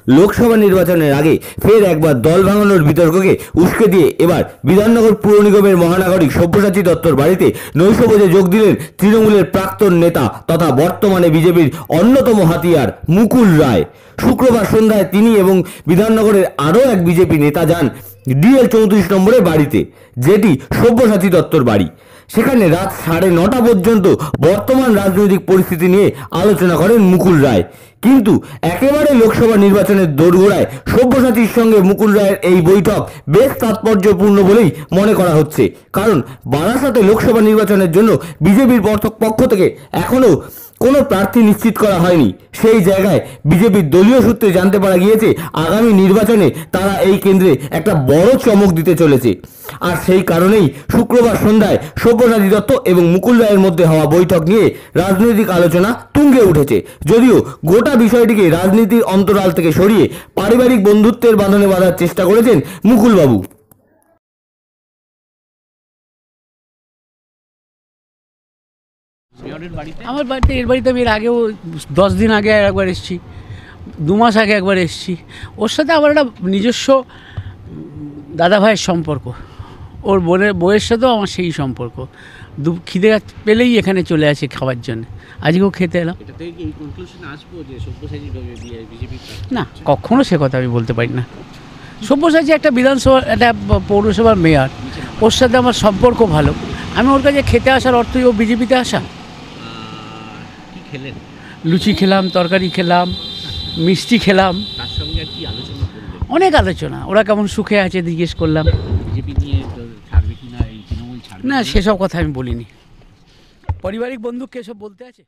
লোকসভা নির্বাচনের আগে ফের একবার দল ভাঙানোর বিতর্ককে উস্কে দিয়ে এবার বিধাননগর পুর নিগমের মহানাগরিক সব্যসাচী দত্তর বাড়িতে নৈশভোজে যোগ দিলেন তৃণমূলের প্রাক্তন নেতা তথা বর্তমানে বিজেপির অন্যতম হাতিয়ার মুকুল রায়। শুক্রবার সন্ধ্যায় তিনি এবং বিধাননগরের আরও এক বিজেপি নেতা যান ডিএল 34 নম্বরের বাড়িতে, যেটি সব্যসাচী দত্তর বাড়ি। সেখানে রাত 9:30 পর্যন্ত বর্তমান রাজনৈতিক পরিস্থিতি নিয়ে আলোচনা করেন মুকুল রায়। কিন্তু একেবারে লোকসভা নির্বাচনের দোরগোড়ায় সব্যসাচীর সঙ্গে মুকুল রায়ের এই বৈঠক বেশ তাৎপর্যপূর্ণ বলেই মনে করা হচ্ছে, কারণ বারাসাতে লোকসভা নির্বাচনের জন্য বিজেপির পক্ষ থেকে এখনও কোনো প্রার্থী নিশ্চিত করা হয়নি। সেই জায়গায় বিজেপির দলীয় সূত্রে জানতে পারা গিয়েছে আগামী নির্বাচনে তারা এই কেন্দ্রে একটা বড় চমক দিতে চলেছে। আর সেই কারণেই শুক্রবার সন্ধ্যায় সব্যসাচী দত্ত এবং মুকুল রায়ের মধ্যে হওয়া বৈঠক নিয়ে রাজনৈতিক আলোচনা তুঙ্গে উঠেছে। যদিও গোটা বিষয়টিকে রাজনীতির অন্তরাল থেকে সরিয়ে পারিবারিক বন্ধুত্বের বাঁধনে বাঁধার চেষ্টা করেছেন মুকুলবাবু। আমার বাড়িতে এর বাড়িতে আমি এর আগেও 10 দিন আগে একবার এসেছি, 2 মাস আগে একবার এসেছি। ওর সাথে আমার একটা নিজস্ব দাদা ভাইয়ের সম্পর্ক, ওর বউয়ের সাথেও আমার সেই সম্পর্ক। খিদে পেলেই এখানে চলে আসে খাওয়ার জন্য, আজকেও খেতে এলাম। না, কখনো সে কথা আমি বলতে পারি না। সব্যসাচী একটা বিধানসভা, একটা পৌরসভার মেয়র, ওর সাথে আমার সম্পর্ক ভালো। আমি ওর কাছে খেতে আসার অর্থই ও বিজেপিতে আসা। লুচি খেলাম, তরকারি খেলাম, মিষ্টি খেলাম, তার সঙ্গে আর কি আলোচনা করলেন? অনেক আলোচনা। ওরা কেমন সুখে আছে জিজ্ঞেস করলাম। বিজেপি নিয়ে ছাড়বে কিনা, এই তৃণমূল ছাড়বে না, সেসব কথা আমি বলিনি। পারিবারিক বন্ধুকে এসব বলতে আছে।